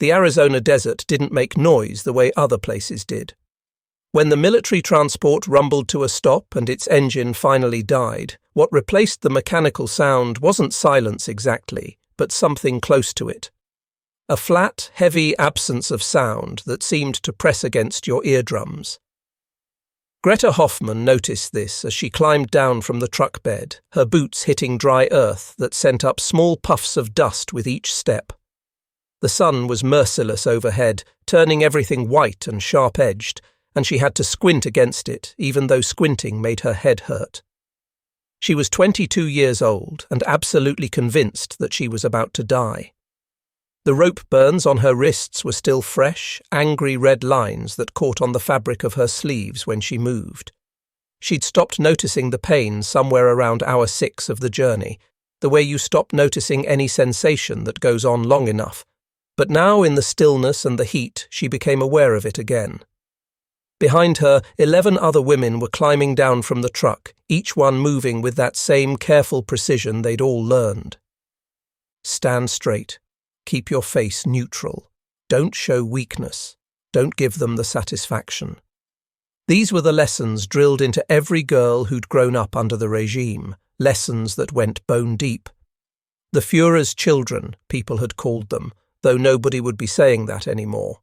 The Arizona desert didn't make noise the way other places did. When the military transport rumbled to a stop and its engine finally died, what replaced the mechanical sound wasn't silence exactly, but something close to it. A flat, heavy absence of sound that seemed to press against your eardrums. Greta Hoffmann noticed this as she climbed down from the truck bed, her boots hitting dry earth that sent up small puffs of dust with each step. The sun was merciless overhead, turning everything white and sharp-edged, and she had to squint against it, even though squinting made her head hurt. She was 22 years old and absolutely convinced that she was about to die. The rope burns on her wrists were still fresh, angry red lines that caught on the fabric of her sleeves when she moved. She'd stopped noticing the pain somewhere around hour 6 of the journey, the way you stop noticing any sensation that goes on long enough. But now in the stillness and the heat, she became aware of it again. Behind her, 11 other women were climbing down from the truck, each one moving with that same careful precision they'd all learned. Stand straight. Keep your face neutral. Don't show weakness. Don't give them the satisfaction. These were the lessons drilled into every girl who'd grown up under the regime, lessons that went bone deep. The Führer's children, people had called them, though nobody would be saying that anymore.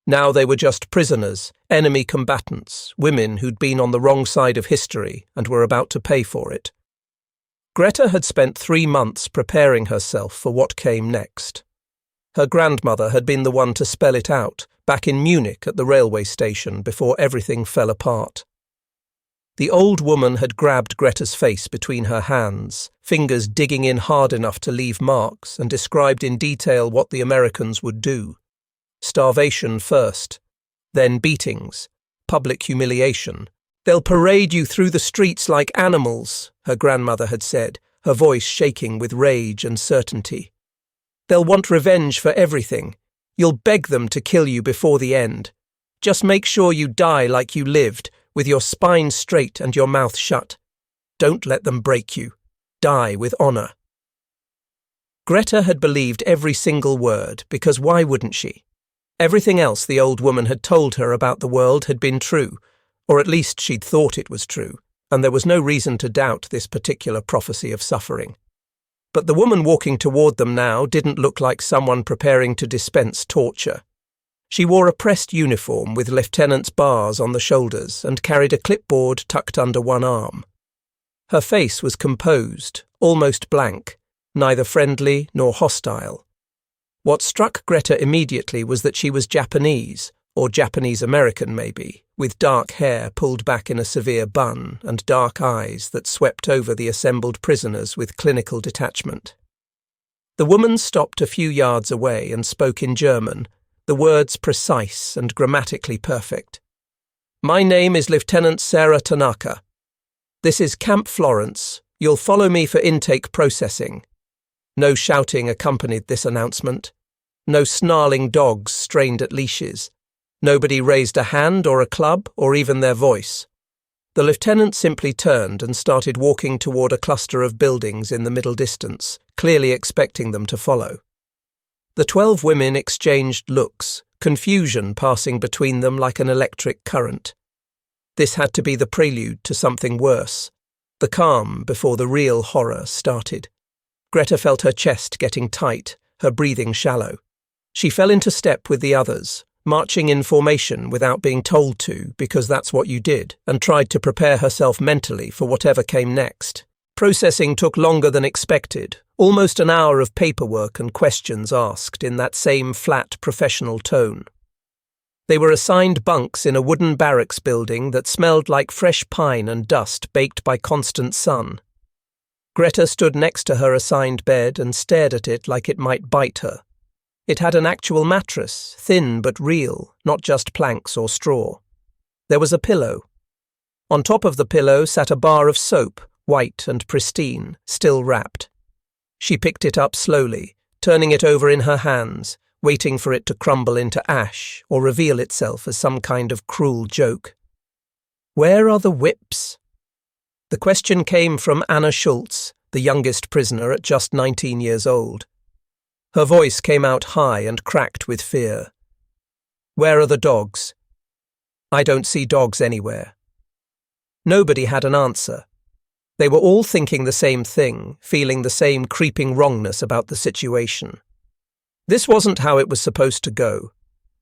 Now they were just prisoners, enemy combatants, women who'd been on the wrong side of history and were about to pay for it. Greta had spent 3 months preparing herself for what came next. Her grandmother had been the one to spell it out, back in Munich at the railway station before everything fell apart. The old woman had grabbed Greta's face between her hands, fingers digging in hard enough to leave marks, and described in detail what the Americans would do. Starvation first, then beatings, public humiliation. "They'll parade you through the streets like animals," her grandmother had said, her voice shaking with rage and certainty. "They'll want revenge for everything. You'll beg them to kill you before the end. Just make sure you die like you lived, with your spine straight and your mouth shut. Don't let them break you. Die with honor." Greta had believed every single word, because why wouldn't she? Everything else the old woman had told her about the world had been true, or at least she'd thought it was true, and there was no reason to doubt this particular prophecy of suffering. But the woman walking toward them now didn't look like someone preparing to dispense torture. She wore a pressed uniform with lieutenant's bars on the shoulders and carried a clipboard tucked under one arm. Her face was composed, almost blank, neither friendly nor hostile. What struck Greta immediately was that she was Japanese, or Japanese-American maybe, with dark hair pulled back in a severe bun and dark eyes that swept over the assembled prisoners with clinical detachment. The woman stopped a few yards away and spoke in German, the words precise and grammatically perfect. "My name is Lieutenant Sarah Tanaka. This is Camp Florence. You'll follow me for intake processing." No shouting accompanied this announcement. No snarling dogs strained at leashes. Nobody raised a hand or a club or even their voice. The lieutenant simply turned and started walking toward a cluster of buildings in the middle distance, clearly expecting them to follow. The 12 women exchanged looks, confusion passing between them like an electric current. This had to be the prelude to something worse, the calm before the real horror started. Greta felt her chest getting tight, her breathing shallow. She fell into step with the others, marching in formation without being told to, because that's what you did, and tried to prepare herself mentally for whatever came next. Processing took longer than expected, almost an hour of paperwork and questions asked in that same flat professional tone. They were assigned bunks in a wooden barracks building that smelled like fresh pine and dust baked by constant sun. Greta stood next to her assigned bed and stared at it like it might bite her. It had an actual mattress, thin but real, not just planks or straw. There was a pillow. On top of the pillow sat a bar of soap, white and pristine, still wrapped. She picked it up slowly, turning it over in her hands, waiting for it to crumble into ash or reveal itself as some kind of cruel joke. "Where are the whips?" The question came from Anna Schultz, the youngest prisoner at just 19 years old. Her voice came out high and cracked with fear. "Where are the dogs?" "I don't see dogs anywhere." Nobody had an answer. They were all thinking the same thing, feeling the same creeping wrongness about the situation. This wasn't how it was supposed to go.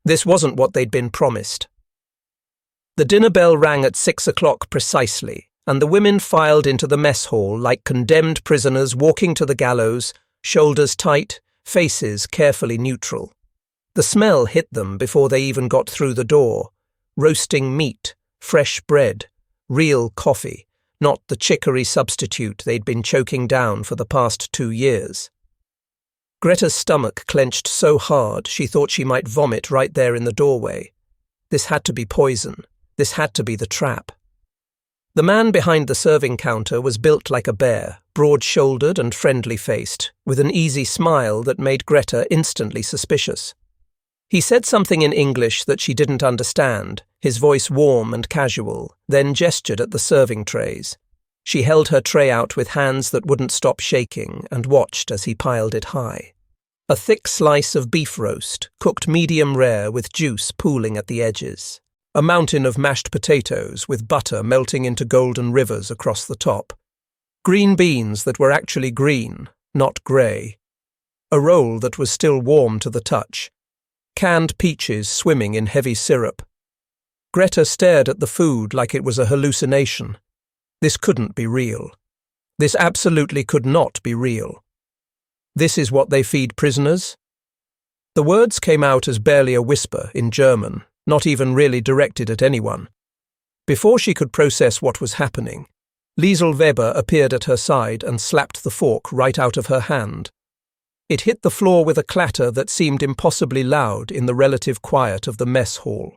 This wasn't what they'd been promised. The dinner bell rang at 6 o'clock precisely, and the women filed into the mess hall like condemned prisoners walking to the gallows, shoulders tight, faces carefully neutral. The smell hit them before they even got through the door. Roasting meat, fresh bread, real coffee, not the chicory substitute they'd been choking down for the past 2 years. Greta's stomach clenched so hard she thought she might vomit right there in the doorway. This had to be poison. This had to be the trap. The man behind the serving counter was built like a bear, broad-shouldered and friendly-faced, with an easy smile that made Greta instantly suspicious. He said something in English that she didn't understand, his voice warm and casual, then gestured at the serving trays. She held her tray out with hands that wouldn't stop shaking and watched as he piled it high. A thick slice of beef roast, cooked medium rare with juice pooling at the edges. A mountain of mashed potatoes with butter melting into golden rivers across the top. Green beans that were actually green, not grey. A roll that was still warm to the touch. Canned peaches swimming in heavy syrup. Greta stared at the food like it was a hallucination. This couldn't be real. This absolutely could not be real. This is what they feed prisoners? The words came out as barely a whisper in German, not even really directed at anyone. Before she could process what was happening, Liesl Weber appeared at her side and slapped the fork right out of her hand. It hit the floor with a clatter that seemed impossibly loud in the relative quiet of the mess hall.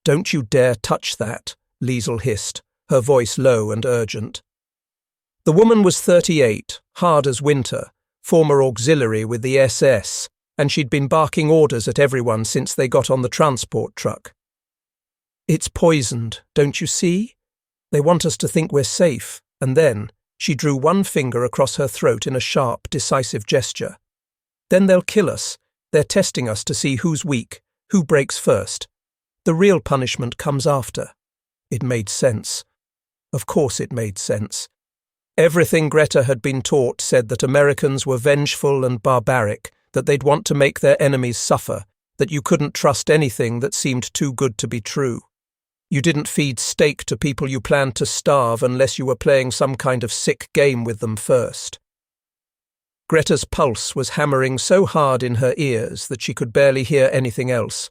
"Don't you dare touch that," Liesl hissed, her voice low and urgent. The woman was 38, hard as winter, former auxiliary with the SS, and she'd been barking orders at everyone since they got on the transport truck. "It's poisoned, don't you see? They want us to think we're safe," and then she drew one finger across her throat in a sharp, decisive gesture. "Then they'll kill us. They're testing us to see who's weak, who breaks first. The real punishment comes after." It made sense. Of course it made sense. Everything Greta had been taught said that Americans were vengeful and barbaric, that they'd want to make their enemies suffer, that you couldn't trust anything that seemed too good to be true. You didn't feed steak to people you planned to starve unless you were playing some kind of sick game with them first. Greta's pulse was hammering so hard in her ears that she could barely hear anything else.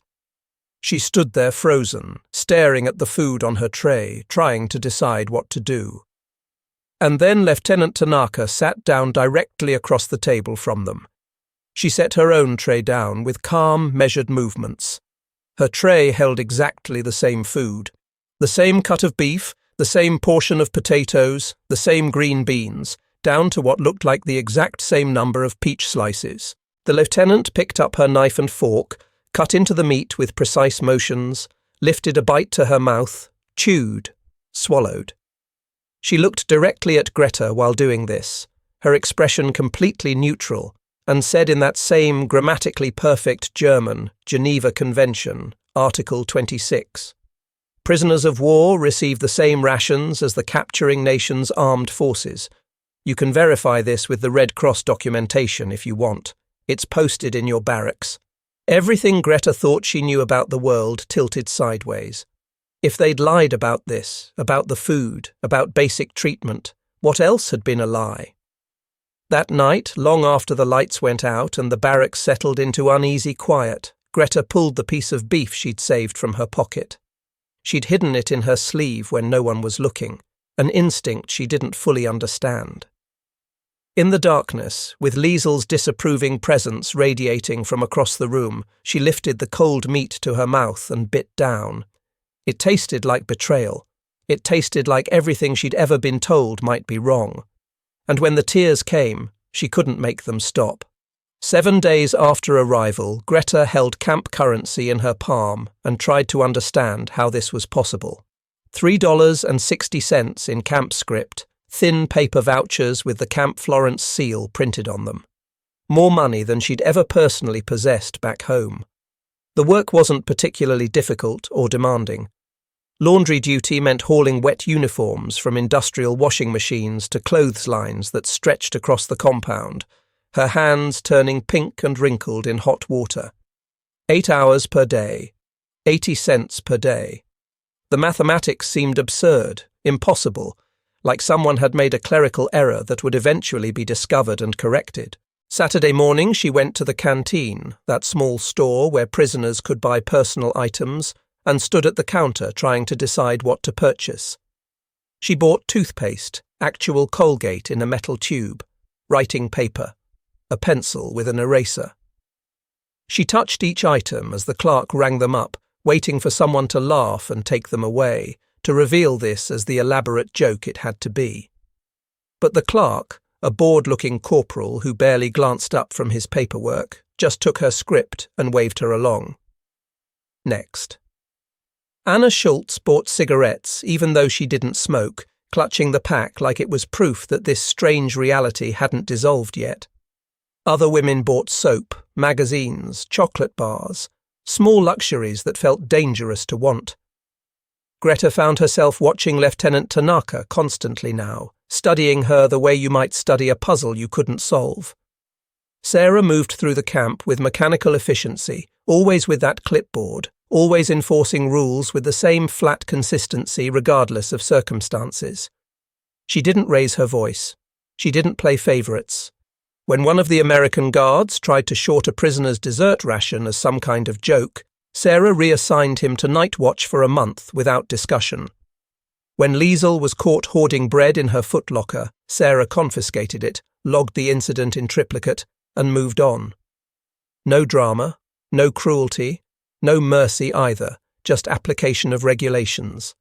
She stood there frozen, staring at the food on her tray, trying to decide what to do. And then Lieutenant Tanaka sat down directly across the table from them. She set her own tray down with calm, measured movements. Her tray held exactly the same food. The same cut of beef, the same portion of potatoes, the same green beans, down to what looked like the exact same number of peach slices. The lieutenant picked up her knife and fork, cut into the meat with precise motions, lifted a bite to her mouth, chewed, swallowed. She looked directly at Greta while doing this, her expression completely neutral, and said in that same grammatically perfect German, Geneva Convention, Article 26. Prisoners of war receive the same rations as the capturing nation's armed forces. You can verify this with the Red Cross documentation if you want. It's posted in your barracks. Everything Greta thought she knew about the world tilted sideways. If they'd lied about this, about the food, about basic treatment, what else had been a lie? That night, long after the lights went out and the barracks settled into uneasy quiet, Greta pulled the piece of beef she'd saved from her pocket. She'd hidden it in her sleeve when no one was looking, an instinct she didn't fully understand. In the darkness, with Liesl's disapproving presence radiating from across the room, she lifted the cold meat to her mouth and bit down. It tasted like betrayal. It tasted like everything she'd ever been told might be wrong. And when the tears came, she couldn't make them stop. 7 days after arrival, Greta held camp currency in her palm and tried to understand how this was possible. $3.60 in camp script, thin paper vouchers with the Camp Florence seal printed on them. more money than she'd ever personally possessed back home. The work wasn't particularly difficult or demanding. Laundry duty meant hauling wet uniforms from industrial washing machines to clotheslines that stretched across the compound, her hands turning pink and wrinkled in hot water. 8 hours per day, 80 cents per day. The mathematics seemed absurd, impossible, like someone had made a clerical error that would eventually be discovered and corrected. Saturday morning she went to the canteen, that small store where prisoners could buy personal items, and stood at the counter trying to decide what to purchase. She bought toothpaste, actual Colgate in a metal tube, writing paper, a pencil with an eraser. She touched each item as the clerk rang them up, waiting for someone to laugh and take them away, to reveal this as the elaborate joke it had to be. But the clerk, a bored-looking corporal who barely glanced up from his paperwork, just took her script and waved her along. Next. Anna Schultz bought cigarettes even though she didn't smoke, clutching the pack like it was proof that this strange reality hadn't dissolved yet. Other women bought soap, magazines, chocolate bars, small luxuries that felt dangerous to want. Greta found herself watching Lieutenant Tanaka constantly now, studying her the way you might study a puzzle you couldn't solve. Sarah moved through the camp with mechanical efficiency, always with that clipboard, always enforcing rules with the same flat consistency regardless of circumstances. She didn't raise her voice. She didn't play favourites. When one of the American guards tried to short a prisoner's dessert ration as some kind of joke, Sarah reassigned him to night watch for a month without discussion. When Liesel was caught hoarding bread in her footlocker, Sarah confiscated it, logged the incident in triplicate, and moved on. No drama, no cruelty, no mercy either, just application of regulations.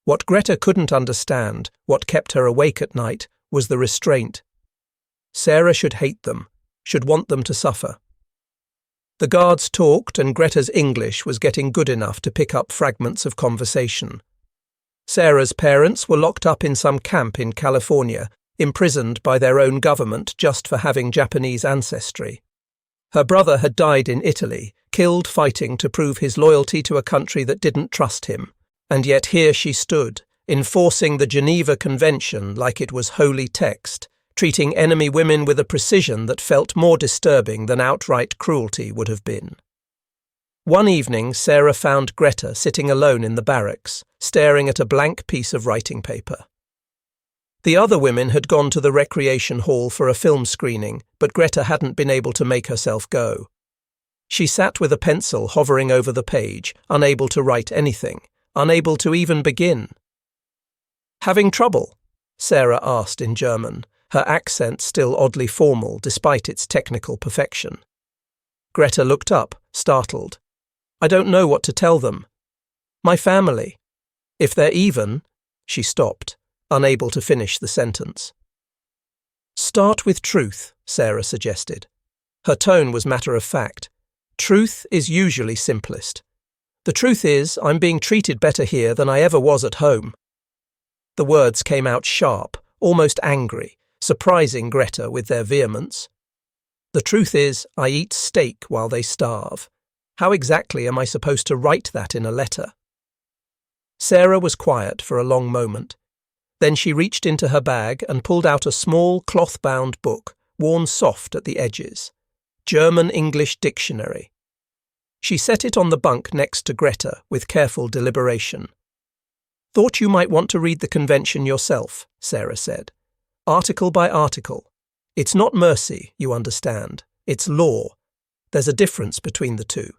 What Greta couldn't understand, what kept her awake at night, was the restraint. Sarah should hate them, should want them to suffer. The guards talked and Greta's English was getting good enough to pick up fragments of conversation. Sarah's parents were locked up in some camp in California, imprisoned by their own government just for having Japanese ancestry. Her brother had died in Italy, killed fighting to prove his loyalty to a country that didn't trust him, and yet here she stood, enforcing the Geneva Convention like it was holy text, treating enemy women with a precision that felt more disturbing than outright cruelty would have been. One evening, Sarah found Greta sitting alone in the barracks, staring at a blank piece of writing paper. The other women had gone to the recreation hall for a film screening, but Greta hadn't been able to make herself go. She sat with a pencil hovering over the page, unable to write anything, unable to even begin. "Having trouble?" Sarah asked in German, her accent still oddly formal despite its technical perfection. Greta looked up, startled. "I don't know what to tell them. My family. If they're even—" She stopped, unable to finish the sentence. "Start with truth," Sarah suggested. Her tone was matter of fact. Truth is usually simplest. The truth is, I'm being treated better here than I ever was at home. The words came out sharp, almost angry, surprising Greta with their vehemence. The truth is, I eat steak while they starve. How exactly am I supposed to write that in a letter? Sarah was quiet for a long moment. Then she reached into her bag and pulled out a small cloth-bound book, worn soft at the edges. German-English dictionary. She set it on the bunk next to Greta with careful deliberation. "Thought you might want to read the convention yourself," Sarah said. "Article by article. It's not mercy, you understand. It's law. There's a difference between the two."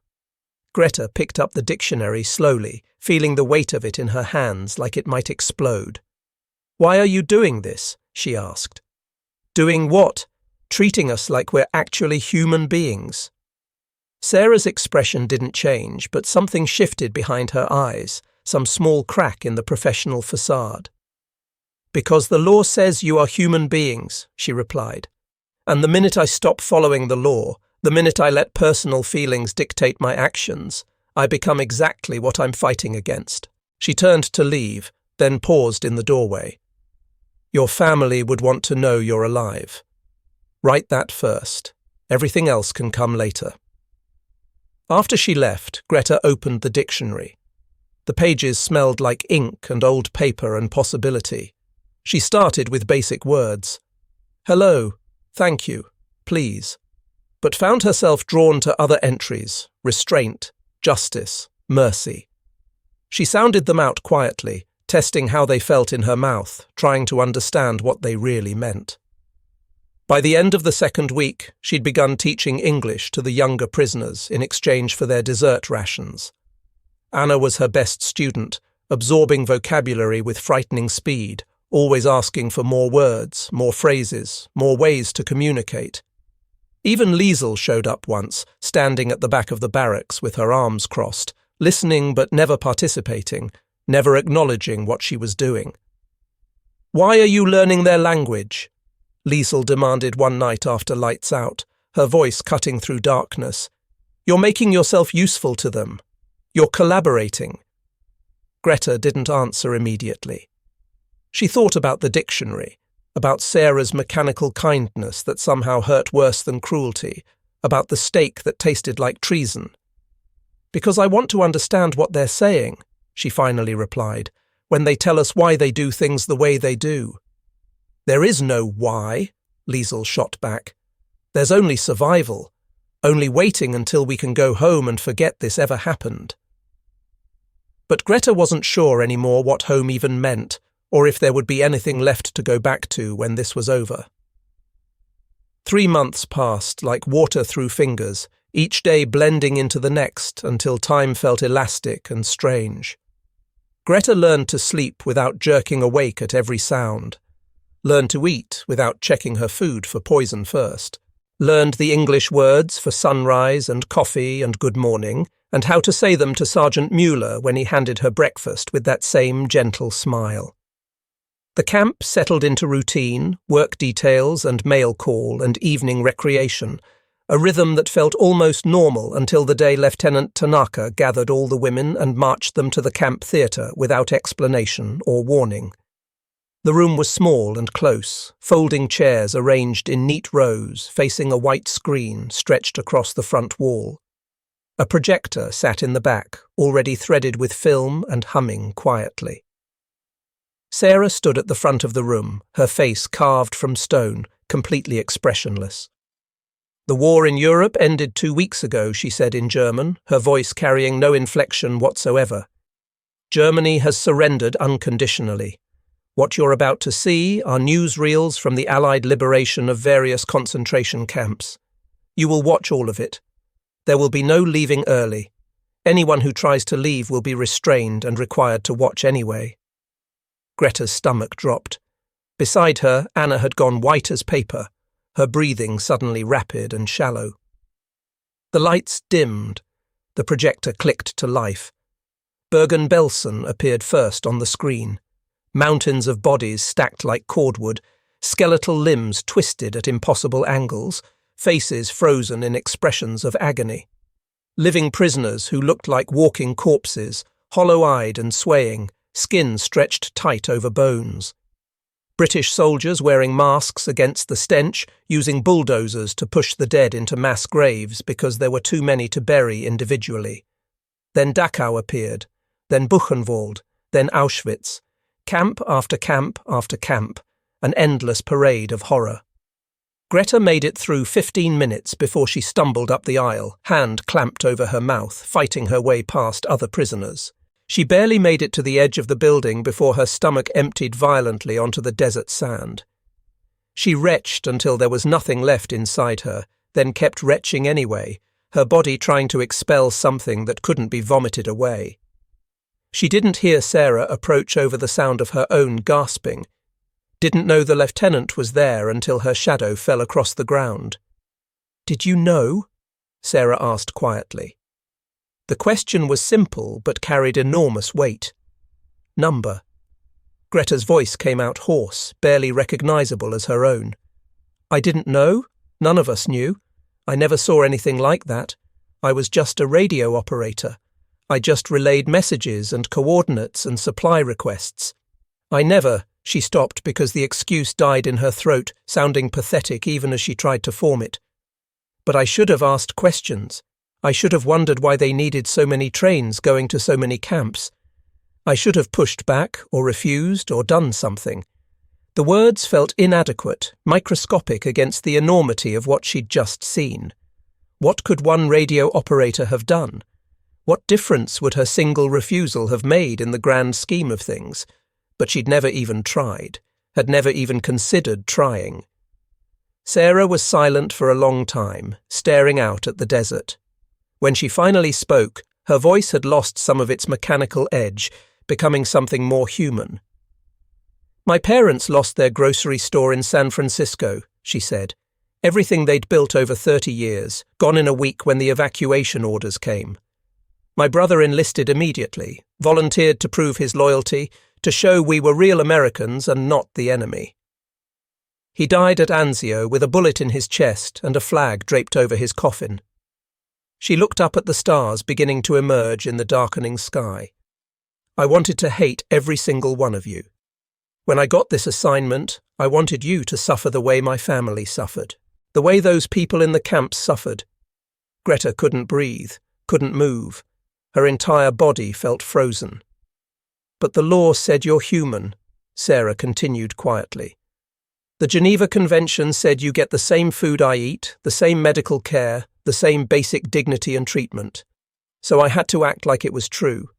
Greta picked up the dictionary slowly, feeling the weight of it in her hands like it might explode. "Why are you doing this?" she asked. "Doing what? Treating us like we're actually human beings." Sarah's expression didn't change, but something shifted behind her eyes, some small crack in the professional facade. "Because the law says you are human beings," she replied. "And the minute I stop following the law, the minute I let personal feelings dictate my actions, I become exactly what I'm fighting against." She turned to leave, then paused in the doorway. "Your family would want to know you're alive. Write that first." Everything else can come later. After she left, Greta opened the dictionary. The pages smelled like ink and old paper and possibility. She started with basic words. Hello, thank you, please, but found herself drawn to other entries: restraint, justice, mercy. She sounded them out quietly, testing how they felt in her mouth, trying to understand what they really meant. By the end of the second week, she'd begun teaching English to the younger prisoners in exchange for their dessert rations. Anna was her best student, absorbing vocabulary with frightening speed, always asking for more words, more phrases, more ways to communicate. Even Liesel showed up once, standing at the back of the barracks with her arms crossed, listening but never participating, never acknowledging what she was doing. "Why are you learning their language?" Liesel demanded one night after lights out, her voice cutting through darkness. "You're making yourself useful to them. You're collaborating." Greta didn't answer immediately. She thought about the dictionary, about Sarah's mechanical kindness that somehow hurt worse than cruelty, about the steak that tasted like treason. "Because I want to understand what they're saying," she finally replied, "when they tell us why they do things the way they do." "There is no why," Liesel shot back. "There's only survival, only waiting until we can go home and forget this ever happened." But Greta wasn't sure anymore what home even meant, or if there would be anything left to go back to when this was over. 3 months passed like water through fingers, each day blending into the next until time felt elastic and strange. Greta learned to sleep without jerking awake at every sound, learned to eat without checking her food for poison first, learned the English words for sunrise and coffee and good morning, and how to say them to Sergeant Mueller when he handed her breakfast with that same gentle smile. The camp settled into routine, work details and mail call and evening recreation, a rhythm that felt almost normal until the day Lieutenant Tanaka gathered all the women and marched them to the camp theatre without explanation or warning. The room was small and close, folding chairs arranged in neat rows facing a white screen stretched across the front wall. A projector sat in the back, already threaded with film and humming quietly. Sarah stood at the front of the room, her face carved from stone, completely expressionless. "The war in Europe ended 2 weeks ago," she said in German, her voice carrying no inflection whatsoever. "Germany has surrendered unconditionally. What you're about to see are newsreels from the Allied liberation of various concentration camps. You will watch all of it. There will be no leaving early. Anyone who tries to leave will be restrained and required to watch anyway." Greta's stomach dropped. Beside her, Anna had gone white as paper, her breathing suddenly rapid and shallow. The lights dimmed. The projector clicked to life. Bergen-Belsen appeared first on the screen. Mountains of bodies stacked like cordwood, skeletal limbs twisted at impossible angles, faces frozen in expressions of agony. Living prisoners who looked like walking corpses, hollow-eyed and swaying, skin stretched tight over bones. British soldiers wearing masks against the stench, using bulldozers to push the dead into mass graves because there were too many to bury individually. Then Dachau appeared, then Buchenwald, then Auschwitz. Camp after camp after camp, an endless parade of horror. Greta made it through 15 minutes before she stumbled up the aisle, hand clamped over her mouth, fighting her way past other prisoners. She barely made it to the edge of the building before her stomach emptied violently onto the desert sand. She retched until there was nothing left inside her, then kept retching anyway, her body trying to expel something that couldn't be vomited away. She didn't hear Sarah approach over the sound of her own gasping, didn't know the lieutenant was there until her shadow fell across the ground. "Did you know?" Sarah asked quietly. The question was simple but carried enormous weight. "Number." Greta's voice came out hoarse, barely recognizable as her own. "I didn't know. None of us knew. I never saw anything like that. I was just a radio operator. I just relayed messages and coordinates and supply requests. I never—" She stopped because the excuse died in her throat, sounding pathetic even as she tried to form it. But I should have asked questions. I should have wondered why they needed so many trains going to so many camps. I should have pushed back or refused or done something. The words felt inadequate, microscopic against the enormity of what she'd just seen. What could one radio operator have done? What difference would her single refusal have made in the grand scheme of things? But she'd never even tried, had never even considered trying. Sarah was silent for a long time, staring out at the desert. When she finally spoke, her voice had lost some of its mechanical edge, becoming something more human. My parents lost their grocery store in San Francisco, she said. Everything they'd built over 30 years, gone in a week when the evacuation orders came. My brother enlisted immediately, volunteered to prove his loyalty, to show we were real Americans and not the enemy. He died at Anzio with a bullet in his chest and a flag draped over his coffin. She looked up at the stars beginning to emerge in the darkening sky. I wanted to hate every single one of you. When I got this assignment, I wanted you to suffer the way my family suffered, the way those people in the camps suffered. Greta couldn't breathe, couldn't move. Her entire body felt frozen. But the law said you're human, Sarah continued quietly. The Geneva Convention said you get the same food I eat, the same medical care, the same basic dignity and treatment. So I had to act like it was true.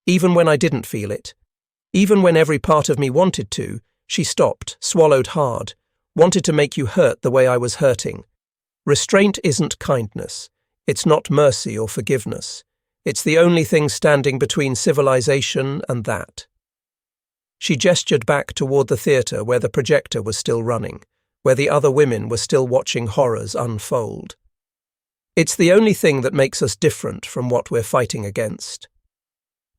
Even when I didn't feel it. Even when every part of me wanted to, she stopped, swallowed hard, wanted to make you hurt the way I was hurting. Restraint isn't kindness. It's not mercy or forgiveness. It's the only thing standing between civilization and that. She gestured back toward the theatre where the projector was still running, where the other women were still watching horrors unfold. It's the only thing that makes us different from what we're fighting against.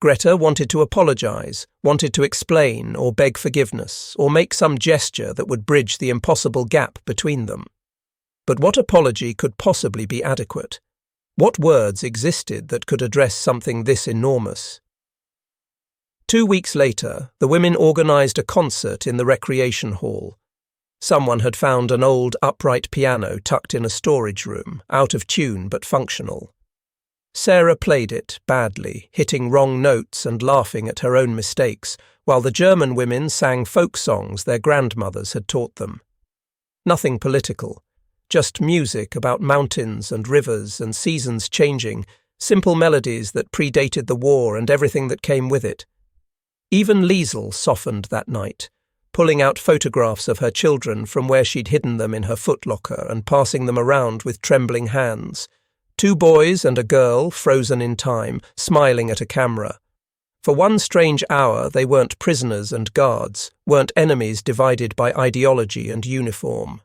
Greta wanted to apologize, wanted to explain or beg forgiveness, or make some gesture that would bridge the impossible gap between them. But what apology could possibly be adequate? What words existed that could address something this enormous? 2 weeks later, the women organized a concert in the recreation hall. Someone had found an old upright piano tucked in a storage room, out of tune but functional. Sarah played it badly, hitting wrong notes and laughing at her own mistakes, while the German women sang folk songs their grandmothers had taught them. Nothing political, just music about mountains and rivers and seasons changing, simple melodies that predated the war and everything that came with it. Even Liesel softened that night, pulling out photographs of her children from where she'd hidden them in her footlocker and passing them around with trembling hands. 2 boys and a girl, frozen in time, smiling at a camera. For one strange hour they weren't prisoners and guards, weren't enemies divided by ideology and uniform.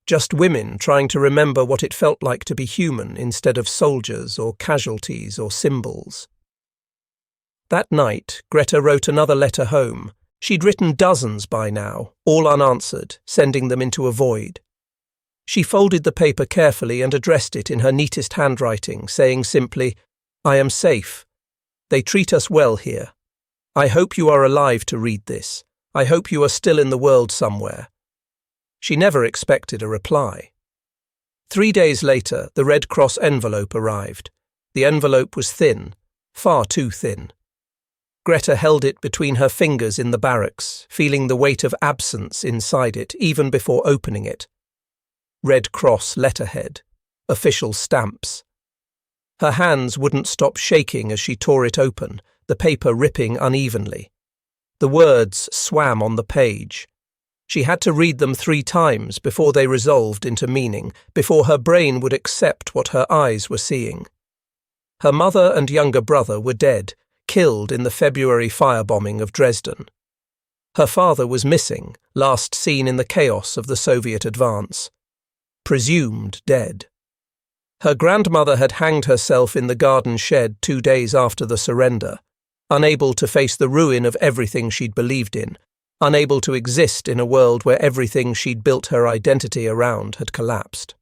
Just women trying to remember what it felt like to be human instead of soldiers or casualties or symbols. That night, Greta wrote another letter home. She'd written dozens by now, all unanswered, sending them into a void. She folded the paper carefully and addressed it in her neatest handwriting, saying simply, "I am safe. They treat us well here. I hope you are alive to read this. I hope you are still in the world somewhere." She never expected a reply. 3 days later, the Red Cross envelope arrived. The envelope was thin, far too thin. Greta held it between her fingers in the barracks, feeling the weight of absence inside it even before opening it. Red Cross letterhead, official stamps. Her hands wouldn't stop shaking as she tore it open, the paper ripping unevenly. The words swam on the page. She had to read them 3 times before they resolved into meaning, before her brain would accept what her eyes were seeing. Her mother and younger brother were dead, killed in the February firebombing of Dresden. Her father was missing, last seen in the chaos of the Soviet advance. Presumed dead. Her grandmother had hanged herself in the garden shed 2 days after the surrender, unable to face the ruin of everything she'd believed in, unable to exist in a world where everything she'd built her identity around had collapsed.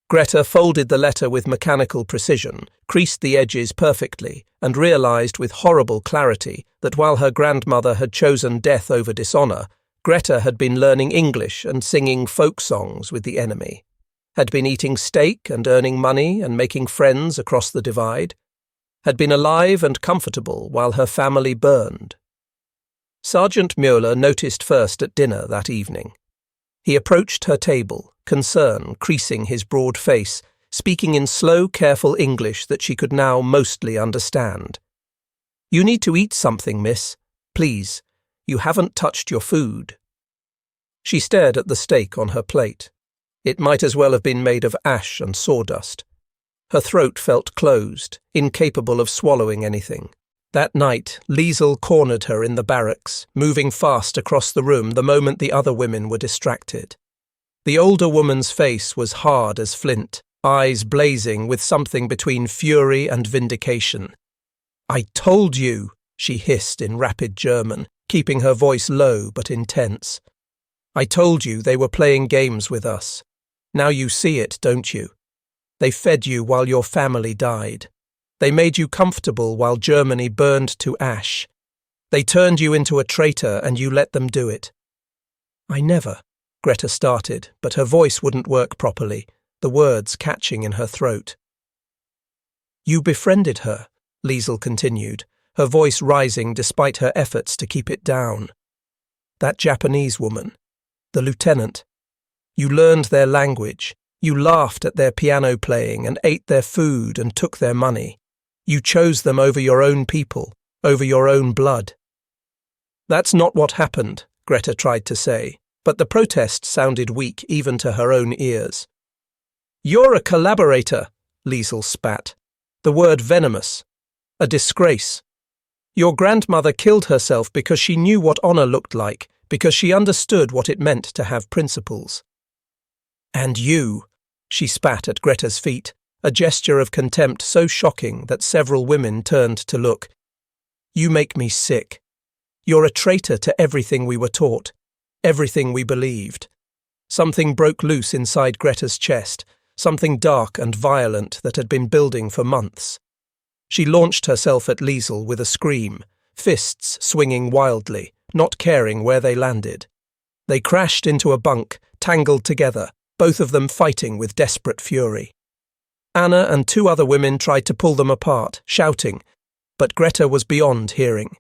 Greta folded the letter with mechanical precision, creased the edges perfectly, and realized with horrible clarity that while her grandmother had chosen death over dishonor, Greta had been learning English and singing folk songs with the enemy. had been eating steak and earning money and making friends across the divide, had been alive and comfortable while her family burned. Sergeant Mueller noticed first at dinner that evening. He approached her table, concern creasing his broad face, speaking in slow, careful English that she could now mostly understand. "You need to eat something, miss. Please. You haven't touched your food." She stared at the steak on her plate. It might as well have been made of ash and sawdust. Her throat felt closed, incapable of swallowing anything. That night, Liesl cornered her in the barracks, moving fast across the room the moment the other women were distracted. The older woman's face was hard as flint, eyes blazing with something between fury and vindication. "I told you," she hissed in rapid German, keeping her voice low but intense. "I told you they were playing games with us. Now you see it, don't you? They fed you while your family died. They made you comfortable while Germany burned to ash. They turned you into a traitor and you let them do it." "I never," Greta started, but her voice wouldn't work properly, the words catching in her throat. "You befriended her," Liesl continued, her voice rising despite her efforts to keep it down. "That Japanese woman, the lieutenant. You learned their language. You laughed at their piano playing and ate their food and took their money. You chose them over your own people, over your own blood." "That's not what happened," Greta tried to say, but the protest sounded weak even to her own ears. "You're a collaborator," Liesl spat. The word venomous. A disgrace. "Your grandmother killed herself because she knew what honor looked like, because she understood what it meant to have principles. And you," she spat at Greta's feet, a gesture of contempt so shocking that several women turned to look. "You make me sick. You're a traitor to everything we were taught, everything we believed." Something broke loose inside Greta's chest, something dark and violent that had been building for months. She launched herself at Liesl with a scream, fists swinging wildly, not caring where they landed. They crashed into a bunk, tangled together, both of them fighting with desperate fury. Anna and two other women tried to pull them apart, shouting, but Greta was beyond hearing.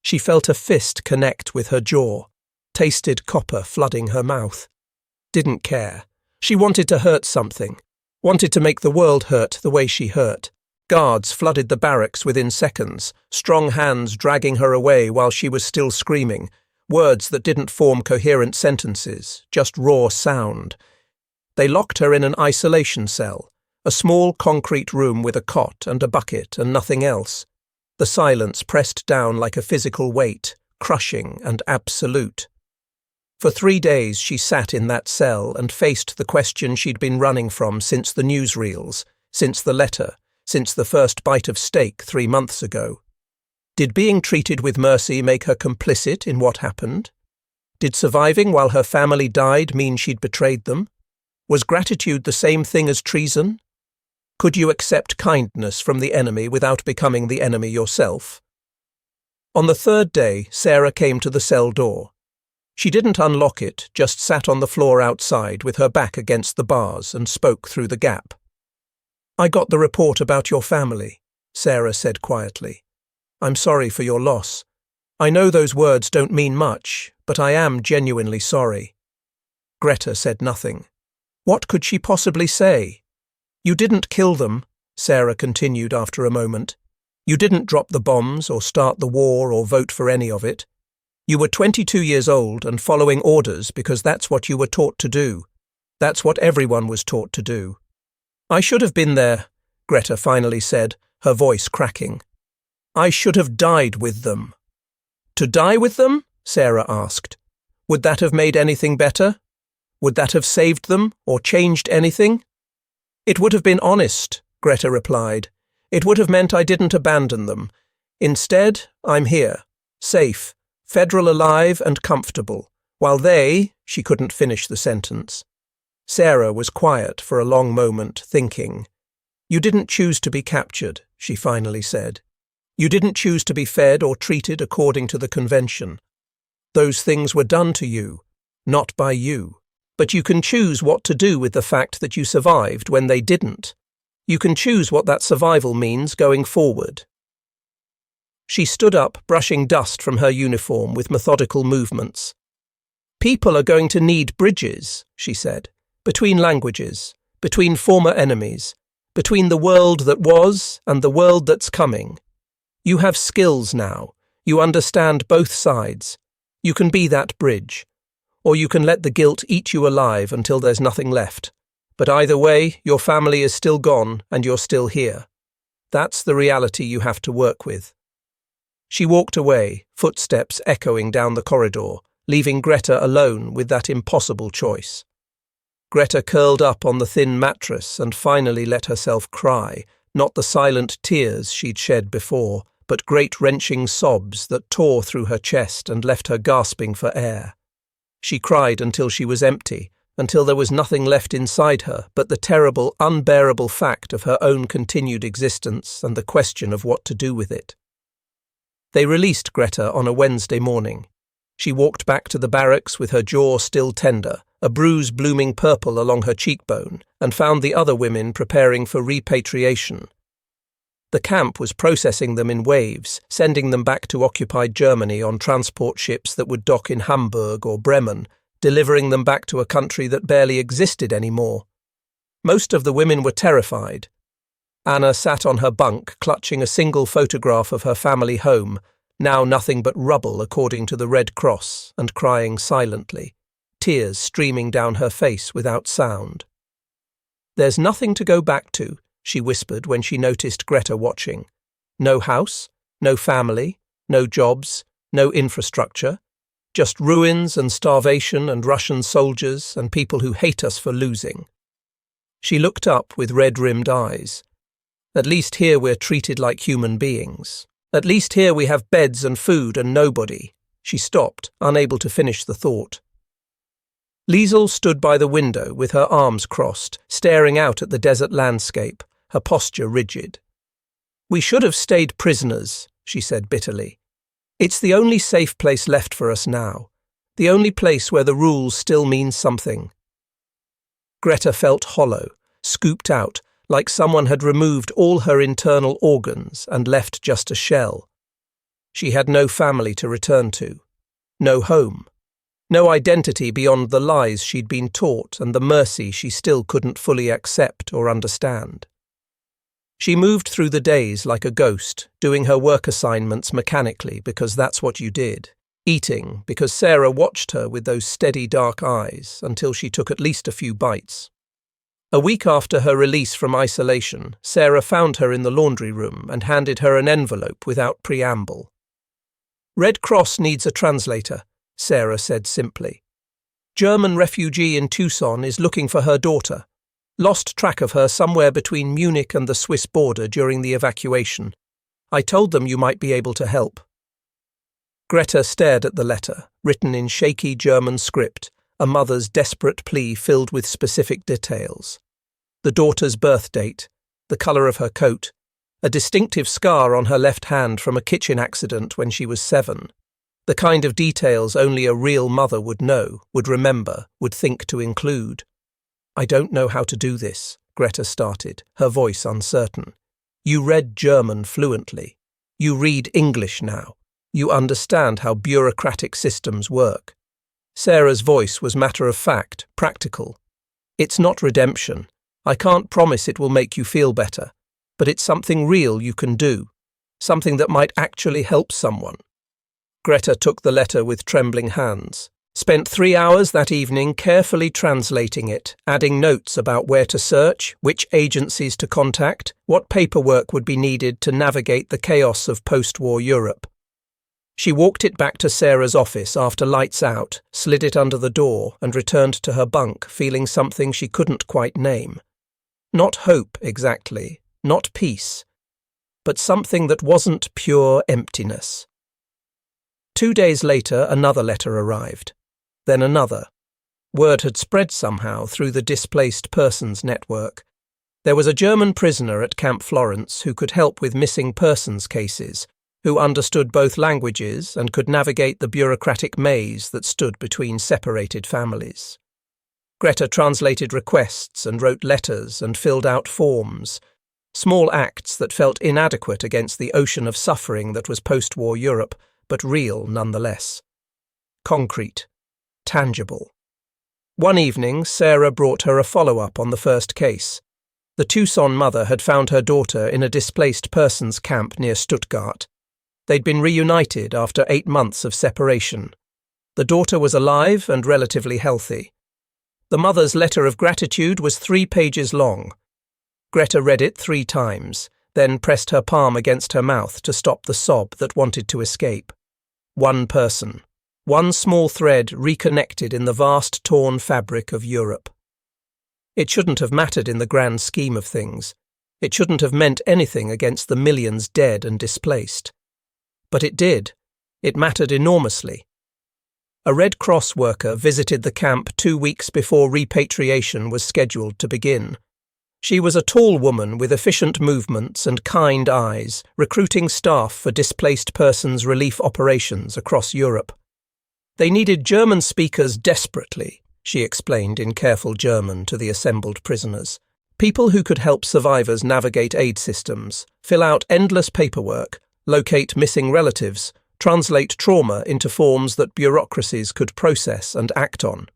She felt a fist connect with her jaw, tasted copper flooding her mouth. Didn't care. She wanted to hurt something, wanted to make the world hurt the way she hurt. Guards flooded the barracks within seconds, strong hands dragging her away while she was still screaming, words that didn't form coherent sentences, just raw sound. They locked her in an isolation cell, a small concrete room with a cot and a bucket and nothing else. The silence pressed down like a physical weight, crushing and absolute. For 3 days she sat in that cell and faced the question she'd been running from since the newsreels, since the letter, since the first bite of steak 3 months ago. Did being treated with mercy make her complicit in what happened? Did surviving while her family died mean she'd betrayed them? Was gratitude the same thing as treason? Could you accept kindness from the enemy without becoming the enemy yourself? On the 3rd day, Sarah came to the cell door. She didn't unlock it, just sat on the floor outside with her back against the bars and spoke through the gap. "I got the report about your family," Sarah said quietly. "I'm sorry for your loss. I know those words don't mean much, but I am genuinely sorry." Greta said nothing. What could she possibly say? "You didn't kill them," Sarah continued after a moment. "You didn't drop the bombs or start the war or vote for any of it. You were 22 years old and following orders because that's what you were taught to do. That's what everyone was taught to do." "I should have been there," Greta finally said, her voice cracking. "I should have died with them." "To die with them?" Sarah asked. "Would that have made anything better? Would that have saved them or changed anything?" "It would have been honest," Greta replied. "It would have meant I didn't abandon them. Instead, I'm here, safe, federal alive and comfortable, while they—" She couldn't finish the sentence. Sarah was quiet for a long moment, thinking. "You didn't choose to be captured," she finally said. "You didn't choose to be fed or treated according to the convention. Those things were done to you, not by you. But you can choose what to do with the fact that you survived when they didn't. You can choose what that survival means going forward. She stood up, brushing dust from her uniform with methodical movements. People are going to need bridges, she said, between languages, between former enemies, between the world that was and the world that's coming. You have skills now. You understand both sides. You can be that bridge. Or you can let the guilt eat you alive until there's nothing left. But either way, your family is still gone and you're still here. That's the reality you have to work with. She walked away, footsteps echoing down the corridor, leaving Greta alone with that impossible choice. Greta curled up on the thin mattress and finally let herself cry, not the silent tears she'd shed before, but great wrenching sobs that tore through her chest and left her gasping for air. She cried until she was empty, until there was nothing left inside her but the terrible, unbearable fact of her own continued existence and the question of what to do with it. They released Greta on a Wednesday morning. She walked back to the barracks with her jaw still tender, a bruise blooming purple along her cheekbone, and found the other women preparing for repatriation. The camp was processing them in waves, sending them back to occupied Germany on transport ships that would dock in Hamburg or Bremen, delivering them back to a country that barely existed anymore. Most of the women were terrified. Anna sat on her bunk, clutching a single photograph of her family home, now nothing but rubble according to the Red Cross, and crying silently, tears streaming down her face without sound. "There's nothing to go back to," she whispered when she noticed Greta watching. "No house, no family, no jobs, no infrastructure, just ruins and starvation and Russian soldiers and people who hate us for losing." She looked up with red-rimmed eyes. "At least here we're treated like human beings. At least here we have beds and food and nobody." She stopped, unable to finish the thought. Liesel stood by the window with her arms crossed, staring out at the desert landscape, her posture rigid. "We should have stayed prisoners," she said bitterly. "It's the only safe place left for us now, the only place where the rules still mean something." Greta felt hollow, scooped out, like someone had removed all her internal organs and left just a shell. She had no family to return to, no home, no identity beyond the lies she'd been taught and the mercy she still couldn't fully accept or understand. She moved through the days like a ghost, doing her work assignments mechanically because that's what you did, eating because Sarah watched her with those steady dark eyes until she took at least a few bites. A week after her release from isolation, Sarah found her in the laundry room and handed her an envelope without preamble. "Red Cross needs a translator," Sarah said simply. "German refugee in Tucson is looking for her daughter. Lost track of her somewhere between Munich and the Swiss border during the evacuation. I told them you might be able to help." Greta stared at the letter, written in shaky German script, a mother's desperate plea filled with specific details. The daughter's birth date, the colour of her coat, a distinctive scar on her left hand from a kitchen accident when she was 7. The kind of details only a real mother would know, would remember, would think to include. "I don't know how to do this," Greta started, her voice uncertain. "You read German fluently. You read English now. You understand how bureaucratic systems work." Sarah's voice was matter-of-fact, practical. "It's not redemption. I can't promise it will make you feel better, but it's something real you can do, something that might actually help someone." Greta took the letter with trembling hands, spent 3 hours that evening carefully translating it, adding notes about where to search, which agencies to contact, what paperwork would be needed to navigate the chaos of post-war Europe. She walked it back to Sarah's office after lights out, slid it under the door, and returned to her bunk, feeling something she couldn't quite name. Not hope, exactly, not peace, but something that wasn't pure emptiness. 2 days later, another letter arrived. Then another. Word had spread somehow through the Displaced Persons Network. There was a German prisoner at Camp Florence who could help with missing persons cases, who understood both languages and could navigate the bureaucratic maze that stood between separated families. Greta translated requests and wrote letters and filled out forms, small acts that felt inadequate against the ocean of suffering that was post-war Europe, but real nonetheless. Concrete. Tangible. One evening, Sarah brought her a follow-up on the first case. The Tucson mother had found her daughter in a displaced persons camp near Stuttgart. They'd been reunited after 8 months of separation. The daughter was alive and relatively healthy. The mother's letter of gratitude was 3 pages long. Greta read it 3 times, then pressed her palm against her mouth to stop the sob that wanted to escape. One person. One small thread reconnected in the vast torn fabric of Europe. It shouldn't have mattered in the grand scheme of things. It shouldn't have meant anything against the millions dead and displaced. But it did. It mattered enormously. A Red Cross worker visited the camp 2 weeks before repatriation was scheduled to begin. She was a tall woman with efficient movements and kind eyes, recruiting staff for displaced persons relief operations across Europe. They needed German speakers desperately, she explained in careful German to the assembled prisoners. People who could help survivors navigate aid systems, fill out endless paperwork, locate missing relatives, translate trauma into forms that bureaucracies could process and act on.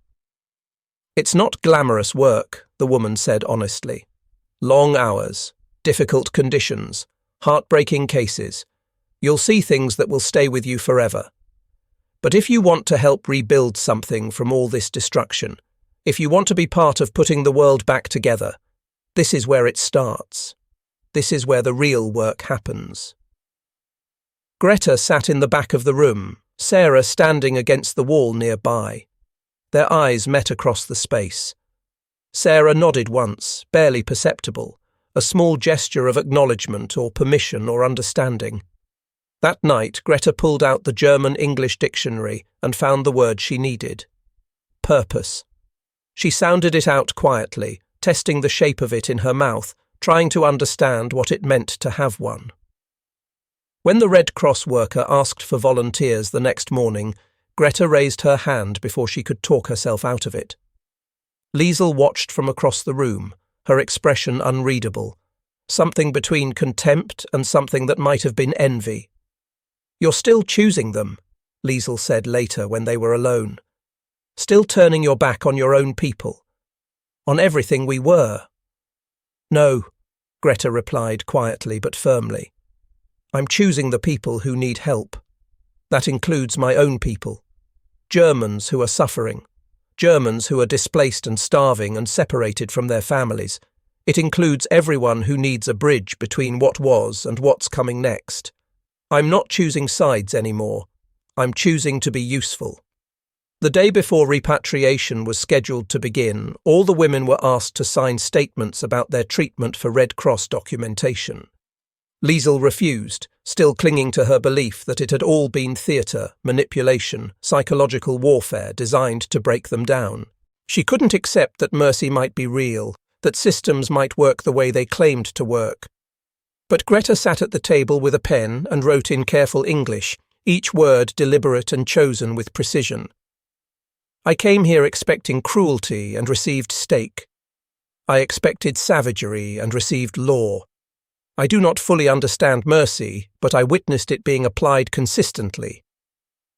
It's not glamorous work, the woman said honestly. Long hours, difficult conditions, heartbreaking cases. You'll see things that will stay with you forever. But if you want to help rebuild something from all this destruction, if you want to be part of putting the world back together, this is where it starts. This is where the real work happens. Greta sat in the back of the room, Sarah standing against the wall nearby. Their eyes met across the space. Sarah nodded once, barely perceptible, a small gesture of acknowledgement or permission or understanding. That night, Greta pulled out the German-English dictionary and found the word she needed. Purpose. She sounded it out quietly, testing the shape of it in her mouth, trying to understand what it meant to have one. When the Red Cross worker asked for volunteers the next morning, Greta raised her hand before she could talk herself out of it. Liesl watched from across the room, her expression unreadable, something between contempt and something that might have been envy. You're still choosing them, Liesl said later when they were alone. Still turning your back on your own people. On everything we were. No, Greta replied quietly but firmly. I'm choosing the people who need help. That includes my own people. Germans who are suffering. Germans who are displaced and starving and separated from their families. It includes everyone who needs a bridge between what was and what's coming next. I'm not choosing sides anymore. I'm choosing to be useful. The day before repatriation was scheduled to begin, all the women were asked to sign statements about their treatment for Red Cross documentation. Liesl refused, still clinging to her belief that it had all been theatre, manipulation, psychological warfare designed to break them down. She couldn't accept that mercy might be real, that systems might work the way they claimed to work. But Greta sat at the table with a pen and wrote in careful English, each word deliberate and chosen with precision. I came here expecting cruelty and received steak. I expected savagery and received law. I do not fully understand mercy, but I witnessed it being applied consistently.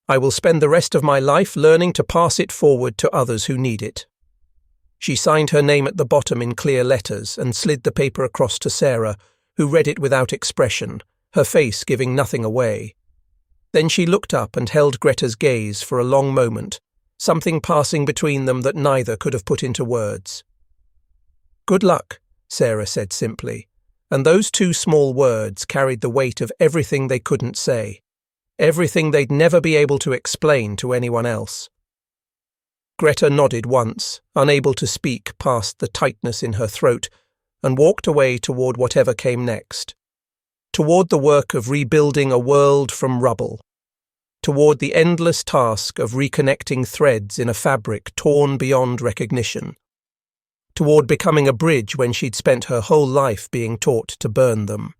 I will spend the rest of my life learning to pass it forward to others who need it. She signed her name at the bottom in clear letters and slid the paper across to Sarah, who read it without expression, her face giving nothing away. Then she looked up and held Greta's gaze for a long moment, something passing between them that neither could have put into words. Good luck, Sarah said simply, and those 2 small words carried the weight of everything they couldn't say, everything they'd never be able to explain to anyone else. Greta nodded once, unable to speak past the tightness in her throat, and walked away toward whatever came next, toward the work of rebuilding a world from rubble, toward the endless task of reconnecting threads in a fabric torn beyond recognition, toward becoming a bridge when she'd spent her whole life being taught to burn them.